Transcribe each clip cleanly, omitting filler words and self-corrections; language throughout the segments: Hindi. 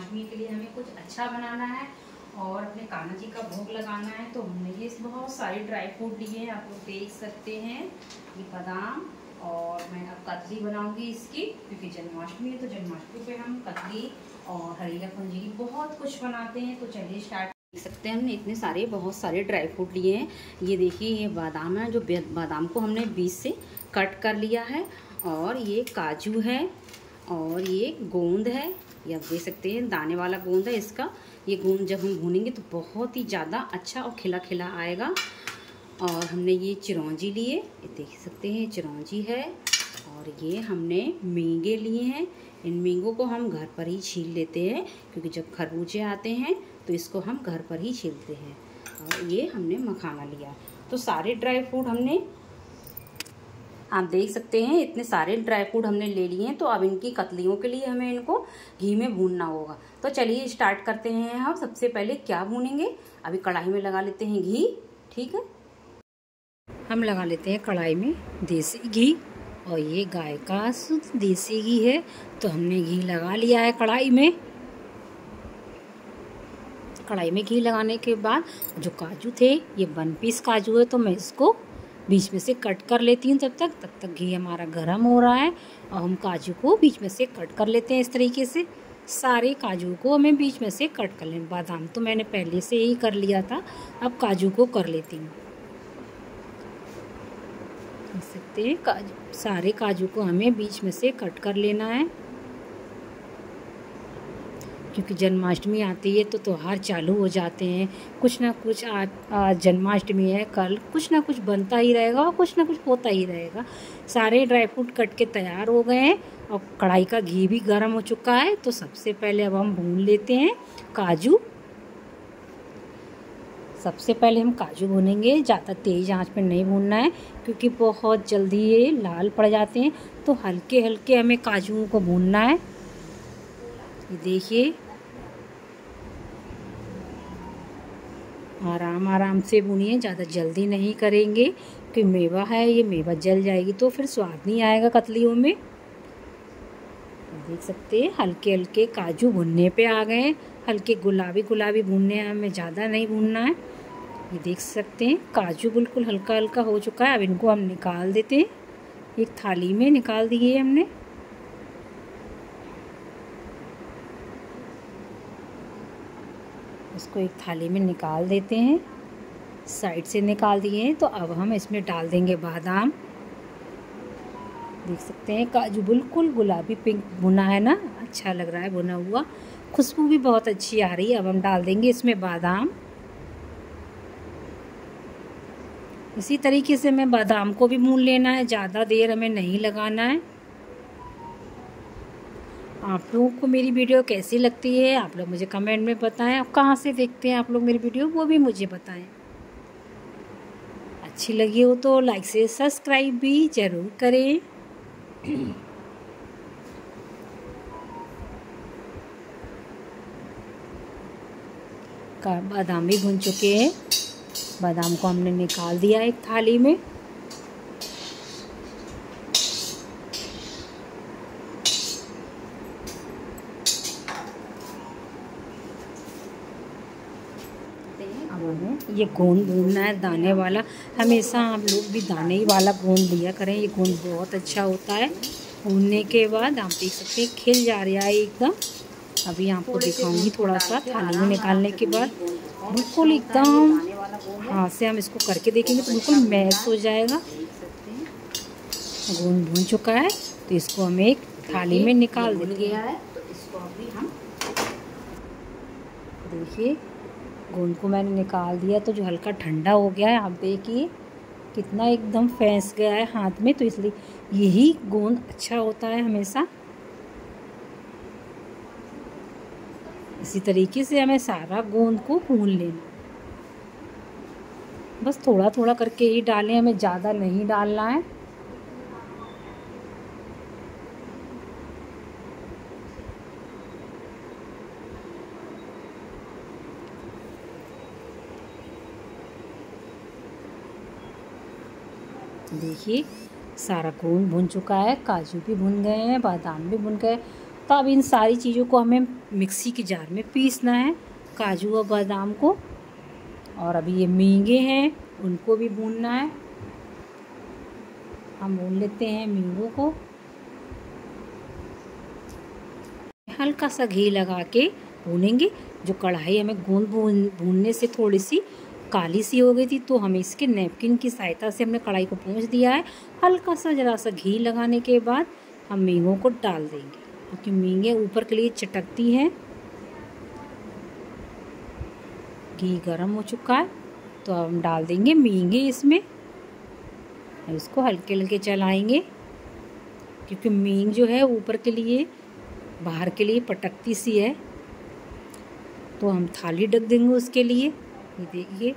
जन्माष्टमी के लिए हमें कुछ अच्छा बनाना है और अपने कान्हा जी का भोग लगाना है। तो हमने ये बहुत सारे ड्राई फ्रूट लिए हैं, आप लोग देख सकते हैं। ये बादाम, और मैं अब कतली बनाऊंगी इसकी, क्योंकि जन्माष्टमी है तो जन्माष्टमी पे हम कतली और हरीला पंजीरी बहुत कुछ बनाते हैं। तो चलिए स्टार्ट। देख सकते हैं हमने इतने सारे बहुत सारे ड्राई फ्रूट लिए हैं। ये देखिए, ये बादाम है, जो बादाम को हमने बीच से कट कर लिया है, और ये काजू है, और ये गोंद है। ये आप देख सकते हैं दाने वाला गोंद है इसका। ये गोंद जब हम भूनेंगे तो बहुत ही ज़्यादा अच्छा और खिला खिला आएगा। और हमने ये चिरौंजी लिए, ये देख सकते हैं चिरौंजी है। और ये हमने मींगे लिए हैं। इन मींगों को हम घर पर ही छील लेते हैं, क्योंकि जब खरबूजे आते हैं तो इसको हम घर पर ही छीलते हैं। और ये हमने मखाना लिया। तो सारे ड्राई फ्रूट हमने, आप देख सकते हैं इतने सारे ड्राई फ्रूट हमने ले लिए हैं। तो अब इनकी कतलियों के लिए हमें इनको घी में भूनना होगा। तो चलिए स्टार्ट करते हैं। हम सबसे पहले क्या भूनेंगे, अभी कढ़ाई में लगा लेते हैं घी। ठीक है, हम लगा लेते हैं कढ़ाई में देसी घी, और ये गाय का शुद्ध देसी घी है। तो हमने घी लगा लिया है कढ़ाई में। कढ़ाई में घी लगाने के बाद जो काजू थे, ये 1 पीस काजू है, तो मैं इसको बीच में से कट कर लेती हूँ। तब तक घी हमारा गर्म हो रहा है, और हम काजू को बीच में से कट कर लेते हैं। इस तरीके से सारे काजू को हमें बीच में से कट कर लें। बादाम तो मैंने पहले से ही कर लिया था, अब काजू को कर लेती हूँ। देख सकते हैं सारे काजू को हमें बीच में से कट कर लेना है, क्योंकि जन्माष्टमी आती है तो त्योहार चालू हो जाते हैं। कुछ ना कुछ आज जन्माष्टमी है, कल कुछ ना कुछ बनता ही रहेगा और कुछ ना कुछ होता ही रहेगा। सारे ड्राई फ्रूट कट के तैयार हो गए हैं, और कढ़ाई का घी भी गर्म हो चुका है। तो सबसे पहले अब हम भून लेते हैं काजू। सबसे पहले हम काजू भूनेंगे, ज़्यादा तेज़ आंच पर नहीं भूनना है, क्योंकि बहुत जल्दी ये लाल पड़ जाते हैं। तो हल्के हल्के हमें काजू को भूनना है। ये देखिए, आराम आराम से भूनिए, ज़्यादा जल्दी नहीं करेंगे, क्योंकि मेवा है, ये मेवा जल जाएगी तो फिर स्वाद नहीं आएगा कतलियों में। देख सकते हैं हल्के हल्के काजू भुनने पे आ गए। हल्के गुलाबी गुलाबी भूनने हैं, हमें ज़्यादा नहीं भूनना है। ये देख सकते हैं काजू बिल्कुल हल्का हल्का हो चुका है। अब इनको हम निकाल देते हैं, एक थाली में निकाल दिए हमने। इसको एक थाली में निकाल देते हैं, साइड से निकाल दिए हैं। तो अब हम इसमें डाल देंगे बादाम। देख सकते हैं काजू बिल्कुल गुलाबी पिंक भुना है ना, अच्छा लग रहा है भुना हुआ, खुशबू भी बहुत अच्छी आ रही है। अब हम डाल देंगे इसमें बादाम। इसी तरीके से हमें बादाम को भी भून लेना है, ज़्यादा देर हमें नहीं लगाना है। आप लोगों को मेरी वीडियो कैसी लगती है, आप लोग मुझे कमेंट में बताएं। और कहाँ से देखते हैं आप लोग मेरी वीडियो, वो भी मुझे बताएं। अच्छी लगी हो तो लाइक से सब्सक्राइब भी ज़रूर करें। बादाम भी भून चुके हैं, बादाम को हमने निकाल दिया एक थाली में। अब हमें ये गोंद भूनना है, दाने वाला। हमेशा आप लोग भी दाने ही वाला गोंद लिया करें, ये गोंद बहुत अच्छा होता है। भूनने के बाद आप देख सकते हैं खिल जा रहा है एकदम। अभी आपको दिखाऊंगी थोड़ा सा थाली में निकालने के बाद, बिल्कुल एकदम हाथ से हम इसको करके देखेंगे तो बिल्कुल मैश हो जाएगा। गोंद भून चुका है, तो इसको हम एक थाली में निकाल देंगे। तो इसको अभी हम देखिए, गोंद को मैंने निकाल दिया, तो जो हल्का ठंडा हो गया है, आप देखिए कितना एकदम फैंस गया है हाथ में। तो इसलिए यही गोंद अच्छा होता है हमेशा। इसी तरीके से हमें सारा गोंद को भून लेना, बस थोड़ा थोड़ा करके ही डालें, हमें ज़्यादा नहीं डालना है। देखिए सारा गोंद भुन चुका है, काजू भी भुन गए हैं, बादाम भी भुन गए, तो अब इन सारी चीज़ों को हमें मिक्सी के जार में पीसना है, काजू और बादाम को। और अभी ये मींगे हैं, उनको भी भूनना है। हम भून लेते हैं मींगों को। हल्का सा घी लगा के भूनेंगे। जो कढ़ाई हमें भूनने से थोड़ी सी काली सी हो गई थी, तो हमें इसके नैपकिन की सहायता से हमने कढ़ाई को पोंछ दिया है। हल्का सा जरा सा घी लगाने के बाद हम मींगों को डाल देंगे, क्योंकि मींगे ऊपर के लिए चटकती हैं। घी गर्म हो चुका है, तो हम डाल देंगे मींगे इसमें। इसको हल्के हल्के चलाएंगे, क्योंकि मींग जो है ऊपर के लिए बाहर के लिए पटकती सी है। तो हम थाली ढक देंगे उसके लिए। ये देखिए,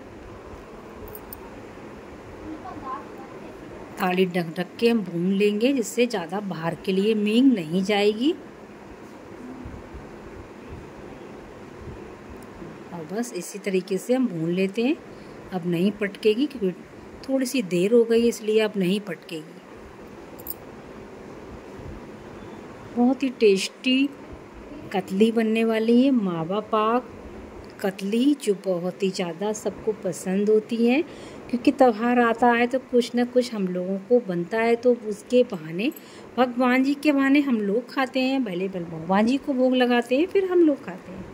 थाली ढक ढक के हम भून लेंगे, जिससे ज़्यादा बाहर के लिए मींग नहीं जाएगी। और बस इसी तरीके से हम भून लेते हैं। अब नहीं पटकेगी, क्योंकि थोड़ी सी देर हो गई, इसलिए अब नहीं पटकेगी। बहुत ही टेस्टी कतली बनने वाली है, मावा पाक कतली, जो बहुत ही ज़्यादा सबको पसंद होती है। क्योंकि त्योहार आता है तो कुछ न कुछ हम लोगों को बनता है, तो उसके बहाने, भगवान जी के बहाने हम लोग खाते हैं। पहले भगवान जी को भोग लगाते हैं, फिर हम लोग खाते हैं।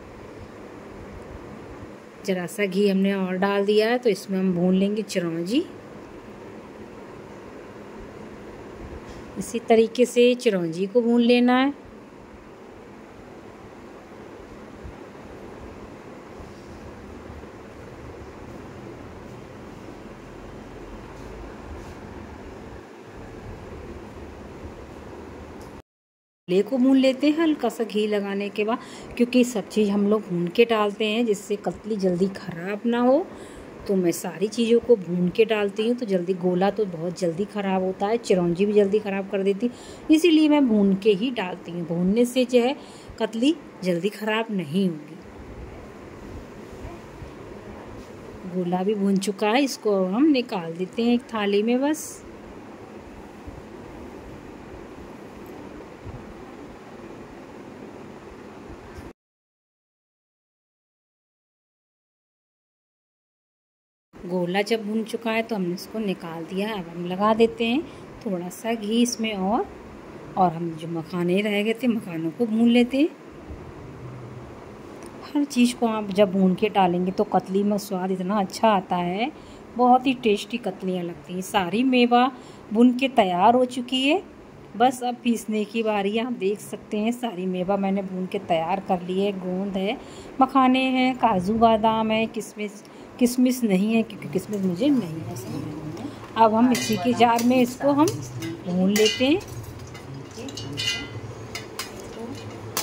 जरा सा घी हमने और डाल दिया है, तो इसमें हम भून लेंगे चिरौंजी। इसी तरीके से चिरौंजी को भून लेना है। ले को भून लेते हैं हल्का सा घी लगाने के बाद, क्योंकि सब चीज़ हम लोग भून के डालते हैं, जिससे कतली जल्दी ख़राब ना हो। तो मैं सारी चीज़ों को भून के डालती हूँ, तो जल्दी गोला तो बहुत जल्दी ख़राब होता है, चिरौंजी भी जल्दी ख़राब कर देती, इसीलिए मैं भून के ही डालती हूँ। भूनने से जो है कतली जल्दी ख़राब नहीं होगी। गोला भी भून चुका है, इसको हम निकाल देते हैं एक थाली में। बस गोला जब भून चुका है, तो हमने इसको निकाल दिया। अब हम लगा देते हैं थोड़ा सा घी इसमें, और हम जो मखाने रह गए थे, मखानों को भून लेते हैं। हर चीज़ को आप जब भून के डालेंगे तो कतली में स्वाद इतना अच्छा आता है, बहुत ही टेस्टी कतलियाँ लगती हैं। सारी मेवा भून के तैयार हो चुकी है, बस अब पीसने की बारी है। आप देख सकते हैं सारी मेवा मैंने भून के तैयार कर ली है। गोंद है, मखाने हैं, काजू बादाम है, किशमिश नहीं है, क्योंकि किशमिश मुझे नहीं पसंद है। अब हम मिक्सी के जार में इसको हम भून लेते हैं।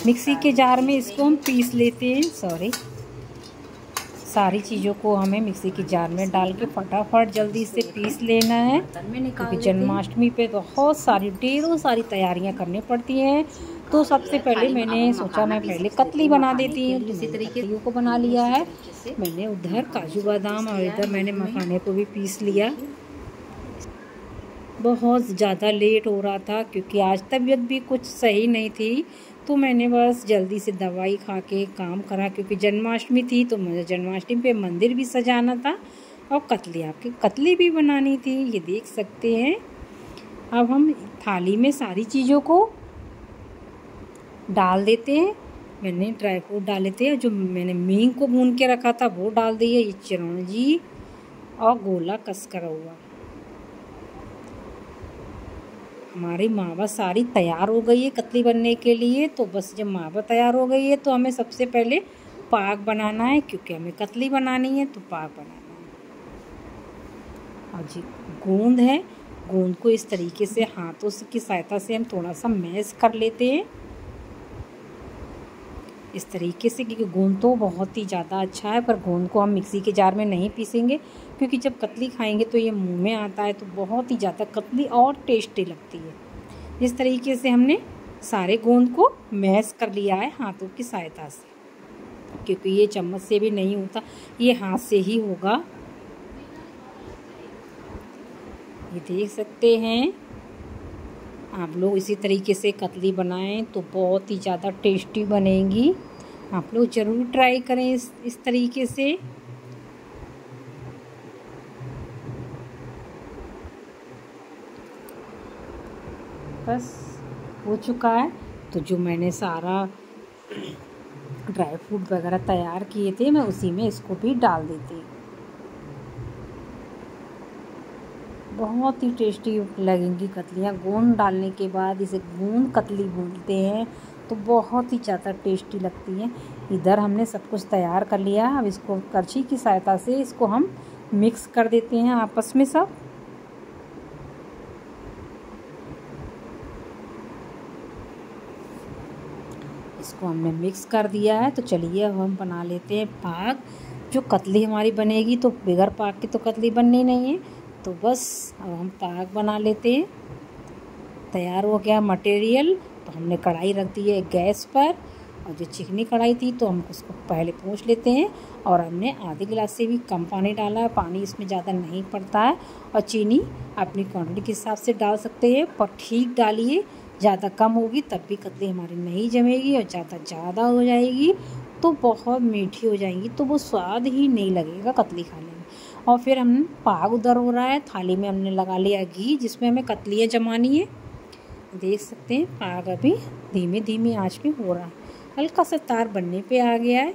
मिक्सी के जार में इसको हम पीस लेते हैं। सारी चीज़ों को हमें मिक्सी के जार में डाल के फटाफट जल्दी से पीस लेना है, क्योंकि जन्माष्टमी पे बहुत सारी ढेरों सारी तैयारियां करनी पड़ती हैं। तो सबसे पहले मैंने सोचा मैं पहले कतली बना देती हूँ। इसी तरीके को बना लिया है मैंने। उधर काजू बादाम और इधर मैंने मखाने को भी पीस लिया। बहुत ज़्यादा लेट हो रहा था, क्योंकि आज तबीयत भी कुछ सही नहीं थी, तो मैंने बस जल्दी से दवाई खा के काम करा, क्योंकि जन्माष्टमी थी, तो मुझे जन्माष्टमी पे मंदिर भी सजाना था और कतली भी बनानी थी। ये देख सकते हैं। अब हम थाली में सारी चीज़ों को डाल देते हैं। मैंने ड्राई फ्रूट डाले थे, जो मैंने मींग को भून के रखा था वो डाल दिया, ये चिरौंजी और गोला कस करा हुआ। हमारी मावा सारी तैयार हो गई है कतली बनने के लिए। तो बस जब मावा तैयार हो गई है, तो हमें सबसे पहले पाक बनाना है, क्योंकि हमें कतली बनानी है तो पाक बनाना है। और जी गोंद है, गोंद को इस तरीके से हाथों की सहायता से हम थोड़ा सा मैश कर लेते हैं, इस तरीके से, क्योंकि गोंद तो बहुत ही ज़्यादा अच्छा है। पर गोंद को हम मिक्सी के जार में नहीं पीसेंगे, क्योंकि जब कतली खाएंगे तो ये मुंह में आता है, तो बहुत ही ज़्यादा कतली और टेस्टी लगती है। इस तरीके से हमने सारे गोंद को मैश कर लिया है हाथों की सहायता से, क्योंकि ये चम्मच से भी नहीं होता, ये हाथ से ही होगा। ये देख सकते हैं। आप लोग इसी तरीके से कतली बनाएं तो बहुत ही ज़्यादा टेस्टी बनेगी। आप लोग ज़रूर ट्राई करें इस तरीके से। बस हो चुका है। तो जो मैंने सारा ड्राई फ्रूट वगैरह तैयार किए थे मैं उसी में इसको भी डाल देती। बहुत ही टेस्टी लगेंगी कतलियाँ। गोंद डालने के बाद इसे गोंद कतली बोलते हैं, तो बहुत ही ज़्यादा टेस्टी लगती हैं। इधर हमने सब कुछ तैयार कर लिया। अब इसको करछी की सहायता से इसको हम मिक्स कर देते हैं आपस में सब। इसको हमने मिक्स कर दिया है। तो चलिए अब हम बना लेते हैं पाग। जो कतली हमारी बनेगी तो बगैर पाग की तो कतली बननी नहीं है। तो बस अब हम पाग बना लेते हैं। तैयार हो गया मटेरियल। तो हमने कढ़ाई रख दी है गैस पर, और जो चिकनी कढ़ाई थी तो हम उसको पहले पोंछ लेते हैं। और हमने आधे गिलास से भी कम पानी डाला है। पानी इसमें ज़्यादा नहीं पड़ता है। और चीनी अपनी क्वांटिटी के हिसाब से डाल सकते हैं, पर ठीक डालिए। ज़्यादा कम होगी तब भी कतली हमारी नहीं जमेगी, और ज़्यादा हो जाएगी तो बहुत मीठी हो जाएंगी, तो वो स्वाद ही नहीं लगेगा कतली खाने में। और फिर हम पाग उधर हो रहा है। थाली में हमने लगा लिया घी, जिसमें हमें कतलियाँ जमानी है। देख सकते हैं पाग अभी धीमे धीमे आंच में हो रहा है। हल्का सा तार बनने पे आ गया है।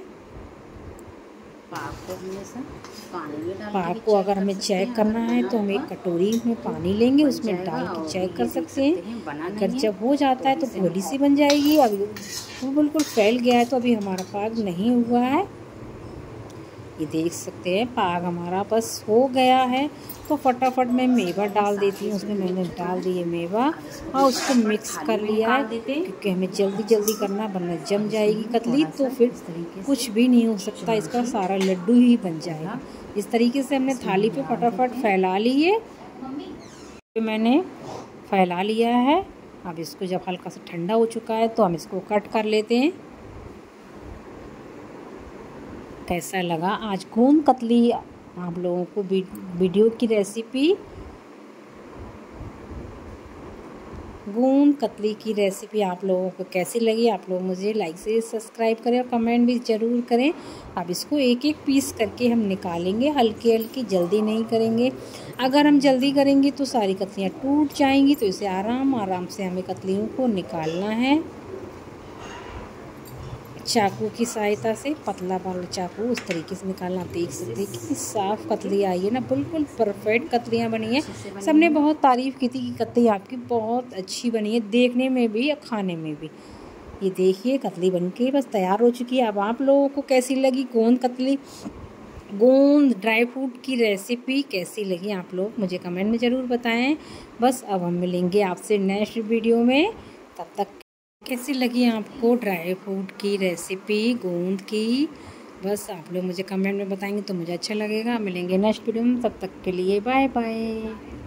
पाग को हमने सब पानी में डाल, पाग को अगर हमें चेक करना है तो हम एक कटोरी में पानी लेंगे, उसमें डाल के चेक कर सकते हैं। अगर जब हो जाता है तो गोली सी बन जाएगी। अभी वो बिल्कुल फैल गया है तो अभी हमारा पाग नहीं हुआ है। ये देख सकते हैं पाग हमारा बस हो गया है। तो फटाफट मैं मेवा डाल देती हूँ। उसमें मैंने डाल दिए मेवा और उसको मिक्स कर लिया है, क्योंकि हमें जल्दी जल्दी करना, वरना जम जाएगी कतली तो फिर कुछ भी नहीं हो सकता, इसका सारा लड्डू ही बन जाएगा। इस तरीके से हमने थाली पे फटाफट फैला लिए। मैंने फैला लिया है। अब इसको जब हल्का सा ठंडा हो चुका है तो हम इसको कट कर लेते हैं। कैसा लगा आज गोंद कतली आप लोगों को वीडियो की रेसिपी, गोंद कतली की रेसिपी आप लोगों को कैसी लगी? आप लोग मुझे लाइक से सब्सक्राइब करें और कमेंट भी ज़रूर करें। अब इसको एक एक पीस करके हम निकालेंगे, हल्की हल्की, जल्दी नहीं करेंगे। अगर हम जल्दी करेंगे तो सारी कतलियाँ टूट जाएंगी। तो इसे आराम से हमें कतलियों को निकालना है। चाकू की सहायता से, पतला वाला चाकू, उस तरीके से निकालना। देख सकते हैं कितनी साफ़ कतली आई है ना, बिल्कुल परफेक्ट कतलियाँ बनी है। सबने बहुत तारीफ़ की थी कि कतली आपकी बहुत अच्छी बनी है, देखने में भी और खाने में भी। ये देखिए कतली बनके बस तैयार हो चुकी है। अब आप लोगों को कैसी लगी गोंद कतली, गोंद ड्राई फ्रूट की रेसिपी कैसी लगी? आप लोग मुझे कमेंट में ज़रूर बताएं। बस अब हम मिलेंगे आपसे नेक्स्ट वीडियो में। तब तक कैसी लगी आपको ड्राई फ्रूट की रेसिपी गोंद की? बस आप लोग मुझे कमेंट में बताएंगे तो मुझे अच्छा लगेगा। मिलेंगे नेक्स्ट वीडियो में, तब तक के लिए बाय बाय।